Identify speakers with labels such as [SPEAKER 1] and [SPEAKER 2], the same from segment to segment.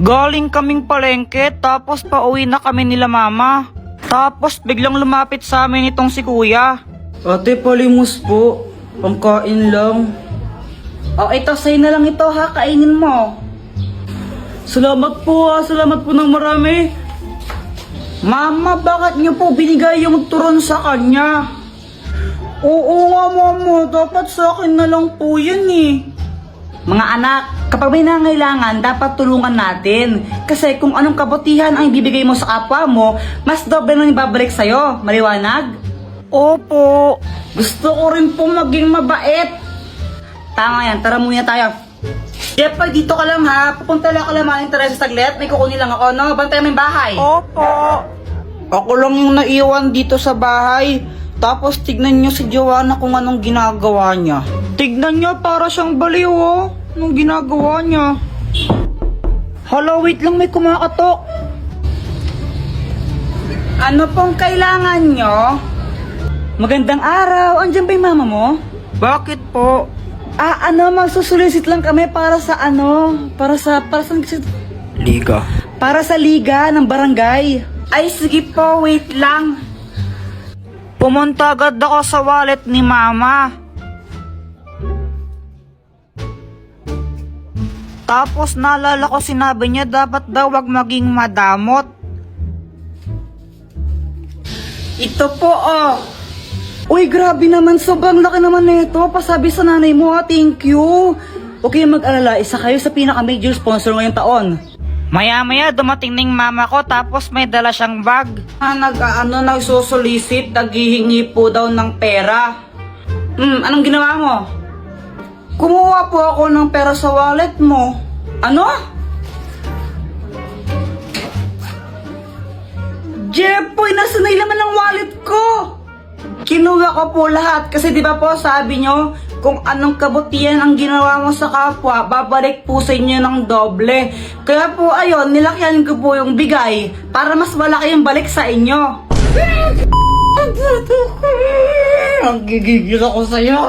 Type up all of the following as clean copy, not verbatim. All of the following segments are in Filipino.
[SPEAKER 1] Galing kaming palengke tapos pauwi na kami nila mama. Tapos biglang lumapit sa amin itong si kuya.
[SPEAKER 2] Ate, palimos po. Pangkain lang.
[SPEAKER 1] Ito sa'yo na lang ito ha, kainin mo.
[SPEAKER 2] Salamat po salamat po ng marami.
[SPEAKER 1] Mama, bakit niyo po binigay yung turon sa kanya?
[SPEAKER 2] Oo nga mama, dapat sa akin na lang po yan eh.
[SPEAKER 1] Mga anak, kapag may nangailangan, dapat tulungan natin. Kasi kung anong kabutihan ang ibibigay mo sa kapwa mo, mas doble nang ibabalik sa'yo. Maliwanag?
[SPEAKER 2] Opo. Gusto ko rin po maging mabait.
[SPEAKER 1] Tama yan, tara muna tayo. Jepoy, dito ka lang ha. Pupunta lang ka lang mga interest sa saglit. May kukunin lang ako, no? Bantay mo yung bahay.
[SPEAKER 2] Opo. Ako lang yung naiwan dito sa bahay. Tapos tignan nyo si Joanna kung anong ginagawa niya. Tignan nyo, para siyang baliw oh. Anong ginagawa niya?
[SPEAKER 1] Hala, wait lang, may kumakatok. Ano pong kailangan nyo? Magandang araw. Andiyan ba yung mama mo?
[SPEAKER 2] Bakit po?
[SPEAKER 1] Magsusulisit lang kami para sa
[SPEAKER 2] Liga.
[SPEAKER 1] Para sa liga ng barangay. Ay, sige po, wait lang.
[SPEAKER 2] Pumunta agad ako sa wallet ni mama. Tapos naalala ko sinabi niya dapat daw wag maging madamot.
[SPEAKER 1] Ito po, oh. Uy, grabe naman. Sobrang laki naman nito. Pasabi sa nanay mo, ha. Thank you. Huwag kayong mag-alala. Isa kayo sa pinaka-major sponsor ngayong taon.
[SPEAKER 2] Maya-maya dumating ning mama ko tapos may dala siyang bag.
[SPEAKER 1] Nagsusulisit, naghihingi po daw ng pera. Anong ginawa mo?
[SPEAKER 2] Kumuha po ako ng pera sa wallet mo.
[SPEAKER 1] Ano? Jepoy, nasa na laman ng wallet ko? Kinuha ko po lahat kasi di ba po sabi nyo, kung anong kabutihan ang ginawa mo sa kapwa, babalik po sa inyo ng doble. Kaya po ayun, nilakyan ko po yung bigay para mas malaki yung balik sa inyo.
[SPEAKER 2] Ang gigigil ako sa'yo.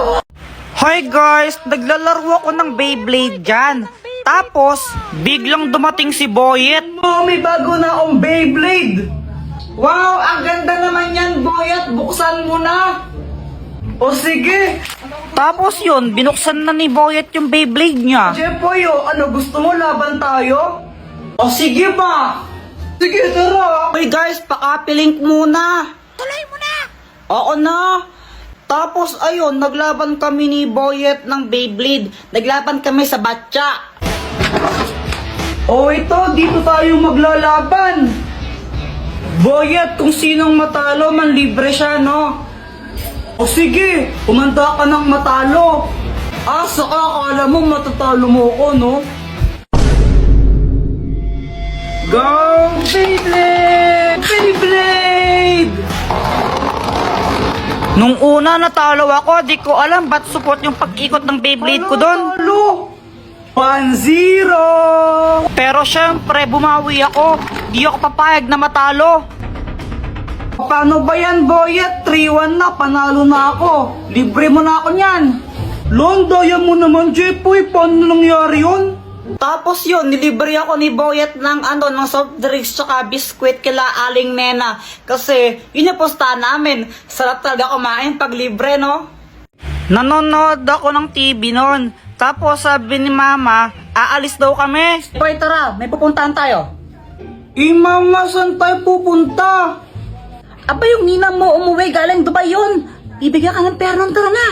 [SPEAKER 2] Hi guys, naglalaro ako ng Beyblade dyan. Tapos, biglang dumating si Boyet.
[SPEAKER 1] Oh, may bago na akong Beyblade. Wow, ang ganda naman yan, Boyet. Buksan mo na. O sige.
[SPEAKER 2] Tapos yun, binuksan na ni Boyet yung Beyblade niya.
[SPEAKER 1] Jepoy, ano gusto mo, laban tayo? O sige ba? Sige, tara.
[SPEAKER 2] Hey guys, pakapilink muna.
[SPEAKER 1] Tuloy mo na.
[SPEAKER 2] Oo na. Tapos ayun, naglaban kami ni Boyet ng Beyblade. Naglaban kami sa batya.
[SPEAKER 1] O ito, dito tayo maglalaban. Boyet, kung sinong matalo, manlibre siya, no? O sige, kumanta ka ng matalo. Saka akala mo matatalo mo ko, no? Go, Beyblade! Beyblade!
[SPEAKER 2] Nung una natalo ako, di ko alam ba't support yung pag-ikot ng Beyblade ko doon.
[SPEAKER 1] Talo! 1-0!
[SPEAKER 2] Pero syempre, bumawi ako. Di ako papayag na matalo.
[SPEAKER 1] Paano ba yan, Boyet? 3-1 na, panalo na ako. Libre mo na ako niyan.
[SPEAKER 2] Daya mo naman, Jepoy. Paano nangyari yun?
[SPEAKER 1] Tapos yun, nilibre ako ni Boyet ng ng soft drinks tsaka biskwit kila Aling Nena. Kasi yun yung posta namin. Sarap talaga kumain pag libre, no?
[SPEAKER 2] Nanonood ako ng TV noon. Tapos sabi ni Mama, aalis daw kami.
[SPEAKER 1] Boy, tara, may pupuntahan tayo.
[SPEAKER 2] Mama, saan tayo pupunta?
[SPEAKER 1] Aba, yung ninang mo umuwi galing Dubai yun. Bibigyan ka ng pera ng tara na.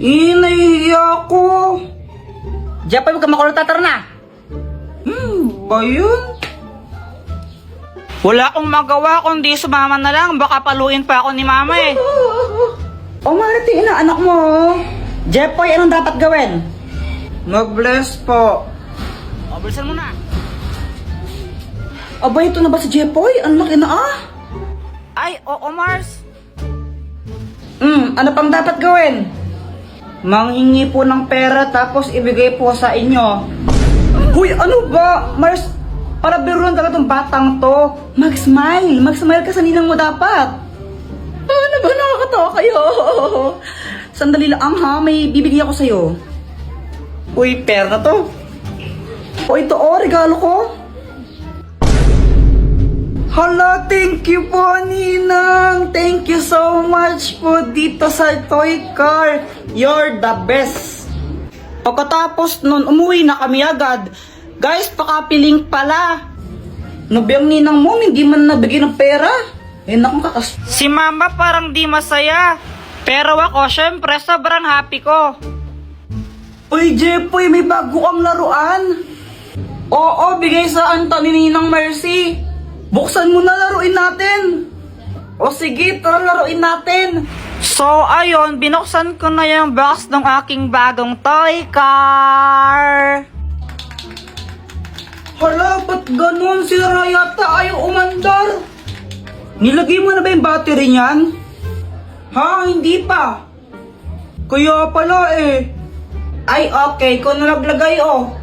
[SPEAKER 2] Nahihiya ako.
[SPEAKER 1] Jepoy, huwag ka makulot, tara na.
[SPEAKER 2] Ba yun? Wala akong magawa kundi sumama na lang. Baka paluin pa ako ni Mama eh.
[SPEAKER 1] O, marating na anak mo. Jepoy, anong dapat gawin?
[SPEAKER 2] Mag-bless po.
[SPEAKER 1] Bilisan mo na. Aba, ito na ba si Jepoy? Ang laki na
[SPEAKER 2] Ay, oo Mars.
[SPEAKER 1] Ano pang dapat gawin?
[SPEAKER 2] Manghingi po ng pera tapos ibigay po sa inyo.
[SPEAKER 1] Huy, ano ba? Mars, para biruan talaga tong batang to. Mag-smile. Mag-smile ka sa ninang mo dapat. Ano ba? Nakakatawa kayo. Sandali lang ha. May bibigyan ako sa'yo.
[SPEAKER 2] Uy, pera na to.
[SPEAKER 1] O ito regalo ko. Hala, thank you po, Ninang. Thank you so much po dito sa toy car. You're the best. Pagkatapos nun, umuwi na kami agad. Guys, pakapiling pala. Nobiyang ninang mo, hindi man nabigay ng pera. Eh, naku,
[SPEAKER 2] Si mama parang di masaya. Pero ako, syempre, sobrang happy ko.
[SPEAKER 1] Uy, Jepoy, may bago kang laruan. Oo, bigay sa Anthony Ninang Mercy. Buksan mo na, laruin natin. O sige, tara laruin natin.
[SPEAKER 2] So, ayun, binuksan ko na yung box ng aking bagong toy car.
[SPEAKER 1] Hala, ba't ganun? Sira yata ayaw umandar. Nilagay mo na ba yung battery niyan? Ha? Hindi pa. Kaya pala eh. Ay, okay. Ikaw na naglagay, oh.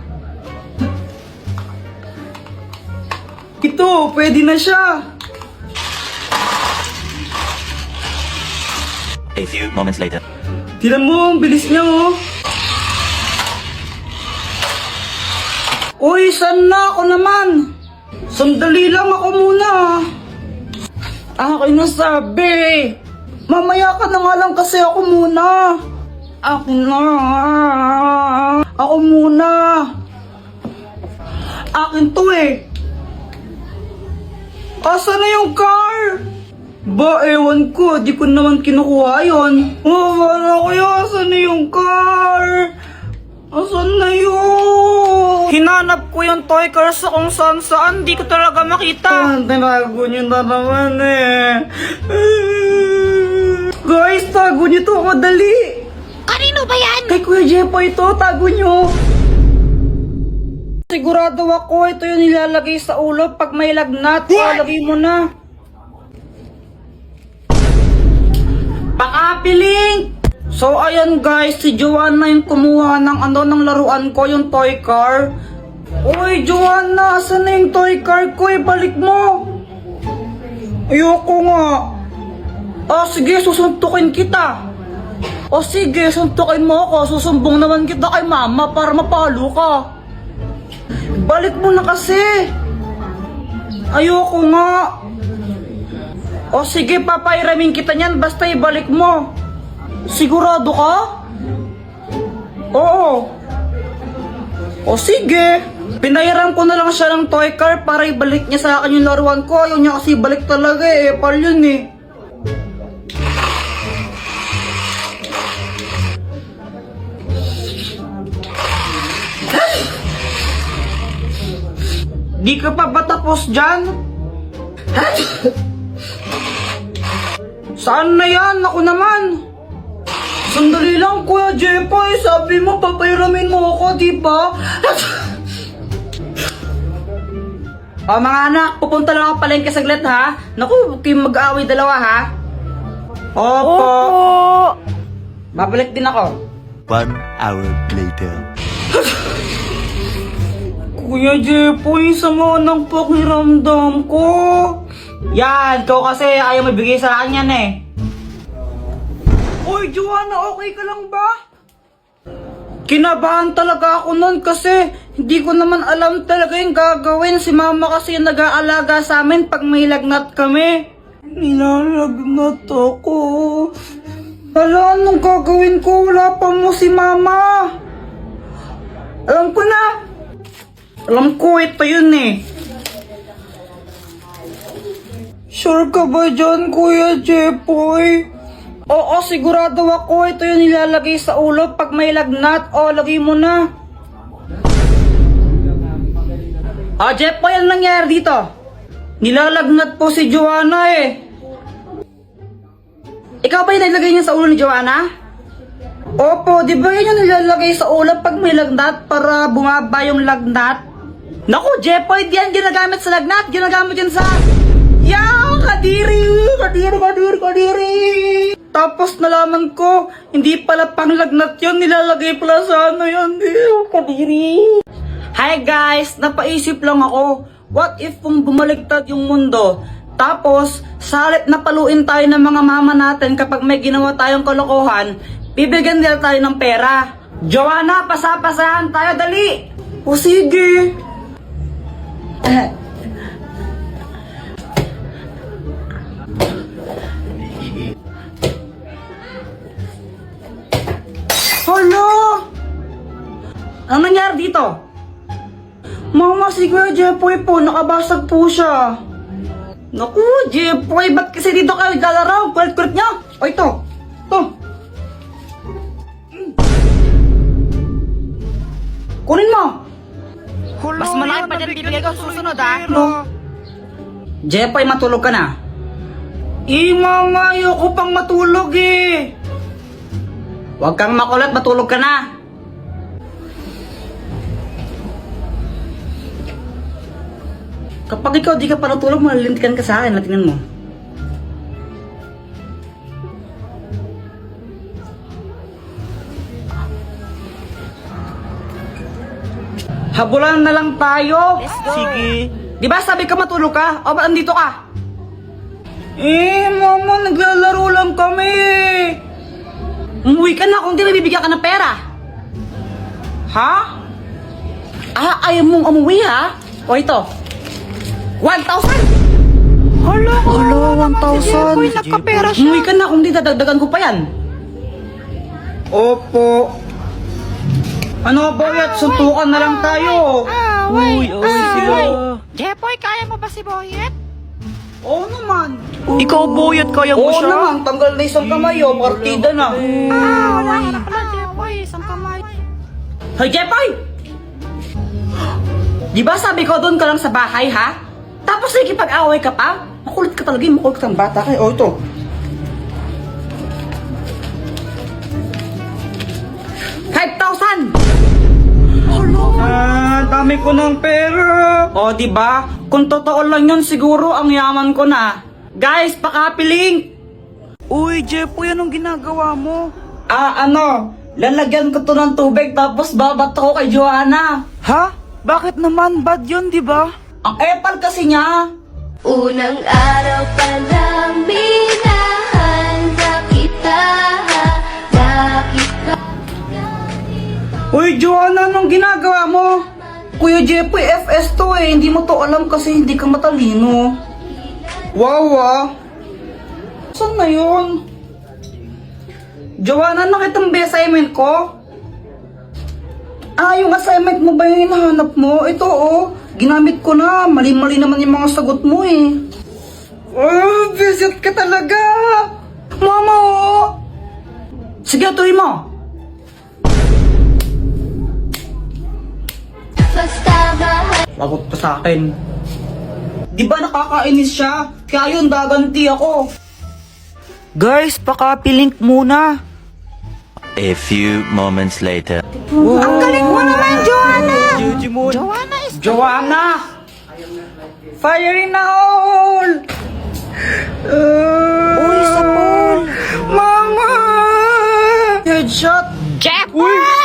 [SPEAKER 1] Ito, pwede na siya.
[SPEAKER 3] A few moments later.
[SPEAKER 1] Tinan mo, ang bilis niya, oh. Uy, saan na ako naman? Sandali lang ako muna. Akin na sabi. Mamaya ka na nga lang kasi ako muna. Akin na. Ako muna. Akin to eh. Asa na yung car? Ba, ewan ko. Di ko naman kinukuha yun. Oh, wala ko yun. Asa na yung car? Asan na yun?
[SPEAKER 2] Hinanap ko yung toy car sa kung saan saan. Di ko talaga makita.
[SPEAKER 1] Tinago niyo na naman eh. Guys, tago niyo to. Madali.
[SPEAKER 4] Kanino ba yan?
[SPEAKER 1] Kay Kuya Jepo ito. Tago niyo. Sigurado ako ito yung nilalagay sa ulo pag may lagnat. Lagay mo na. Pakapiling! So ayan guys, si Joanna yung kumuha ng ng laruan ko, yung toy car. Uy Joanna, asan na yung toy car ko? Balik mo. Ayoko nga. Sige, susuntukin kita. Sige, suntukin mo ako. Susumbong naman kita kay mama para mapalo ka. Balik mo na kasi. Ayoko nga. Sige, papairamin kita niyan basta ibalik mo. Sigurado ka? Oo. Sige. Pinayaran ko na lang siya ng toy car para ibalik niya sa akin yung laruan ko. Ayaw niya kasi ibalik talaga eh. Pal yun eh. Di ka pa ba tapos dyan? Saan na yan? Ako naman. Sandali lang, Kuya Jepoy. Sabi mo, papairamin mo ako, di ba? Mga anak, pupunta lang ako palengke saglit, ha? Naku, huwag kayong mag-aaway dalawa, ha? Opo. Babalik din ako.
[SPEAKER 3] 1 hour later.
[SPEAKER 1] Kuya Jepoy, sama ng pakiramdam ko. Yan, ikaw kasi ayaw mabigay sa akin yan eh. Uy, Joanna, okay ka lang ba? Kinabahan talaga ako nun kasi hindi ko naman alam talaga yung gagawin. Si mama kasi yung nag-aalaga sa amin pag may lagnat kami. Nilalagnat ako. Hala, anong gagawin ko? Wala pa mo si mama. Alam ko na. Alam ko, ito yun eh. Sure ka ba dyan, Kuya Jepoy? Oo, sigurado ako. Ito yung nilalagay sa ulo pag may lagnat. Lagay mo na. Jepoy, ano nangyari dito? Nilalagnat po si Joanna eh. Ikaw ba yung nilagay niya sa ulo ni Joanna? Opo, di ba yun yung nilalagay sa ulo pag may lagnat para bumaba yung lagnat? Naku, Jepoy, di yan ginagamit sa lagnat. Ginagamit yan sa... Kadiri! Tapos nalaman ko, hindi pala panglagnat yun, nilalagay pala sa yun. Kadiri! Hi guys, napaisip lang ako, what if kung bumaligtad yung mundo? Tapos, sa halip na paluin tayo ng mga mama natin kapag may ginawa tayong kalokohan, bibigyan nila tayo ng pera. Joanna, pasapasahan tayo, dali! O sige. Hala! Anong nangyari dito? Mama, si Kuya Jepoy po, nakabasag po siya. Naku, Jepoy, ba't kasi dito kayo galaraw? Kulit-kulit niya. O ito, ito. Kunin mo.
[SPEAKER 2] Mas malaki pa dyan bibigay ko susunod ah.
[SPEAKER 1] Jepoy, matulog ka na.
[SPEAKER 2] Mama, ayoko pang matulog eh.
[SPEAKER 1] Huwag kang makulit, matulog ka na. Kapag ikaw di ka pa natulog, malilintikan ka sa akin. Tingnan mo. Habulan na lang tayo.
[SPEAKER 2] Sige.
[SPEAKER 1] Di ba sabi ka matulog ka? O ba andito ka?
[SPEAKER 2] Mama, naglalaro lang kami.
[SPEAKER 1] Umuwi ka na kung di nabibigyan ka ng pera.
[SPEAKER 2] Ha?
[SPEAKER 1] Ayaw mong umuwi ha? O ito. 1,000!
[SPEAKER 2] Hala, 1,000. Boy, nagkapera siya.
[SPEAKER 1] Umuwi ka na kung di dadagdagan ko pa yan.
[SPEAKER 2] Opo. Ano ba yan? Suntukan na lang tayo. Uy, sila.
[SPEAKER 4] Jepoy, kaya mo ba si Boyet?
[SPEAKER 2] Oo naman.
[SPEAKER 3] Ikaw, Boyet, kaya mo
[SPEAKER 2] Oo
[SPEAKER 3] siya?
[SPEAKER 2] naman, tanggal na isang kamay oh, partida na.
[SPEAKER 4] Wala ka na pala, Jepoy. Isang kamay.
[SPEAKER 1] Hoy, Jepoy! Di ba sabi ko doon ka lang sa bahay ha? Tapos nakikipag-away ka pa? Makulit ka talaga, makulit kang bata ka. O ito. $5,000!
[SPEAKER 2] Dami ko ng pera.
[SPEAKER 1] O, di ba? Kung totoo lang yun, siguro ang yaman ko na. Guys, pakapiling!
[SPEAKER 2] Uy, Jepoy, anong ginagawa mo?
[SPEAKER 1] Lalagyan ko to ng tubig tapos babato ko kay Joanna.
[SPEAKER 2] Ha? Bakit naman? Bad yun, di ba?
[SPEAKER 1] Ang epal kasi niya.
[SPEAKER 5] Unang araw pa lang minahanda kita. Bakit ba?
[SPEAKER 2] Uy, Joanna, anong ginagawa mo?
[SPEAKER 1] Kuya Jepoy, FS to eh. Hindi mo to alam kasi hindi ka matalino.
[SPEAKER 2] Wow, ah.
[SPEAKER 1] Saan na yun? Joanna, nakita mo ba yung assignment ko? Yung assignment mo ba yung hinahanap mo? Ito oh, ginamit ko na. Mali-mali naman yung mga sagot mo eh.
[SPEAKER 2] Oh, visit ka talaga.
[SPEAKER 1] Mama oh! Sige, tuloy mo.
[SPEAKER 5] Basta mahal
[SPEAKER 1] Lagot pa sa akin. Di ba nakakainis siya? Kaya yun, daganti ako.
[SPEAKER 2] Guys, pakapilink muna.
[SPEAKER 3] A few moments later.
[SPEAKER 4] Ang galing mo naman, Joanna!
[SPEAKER 2] Jujimon.
[SPEAKER 4] Joanna is...
[SPEAKER 1] Joanna!
[SPEAKER 2] Fire in the hole!
[SPEAKER 4] Uy, sa pool!
[SPEAKER 2] Mama! Headshot!
[SPEAKER 4] Jepoy!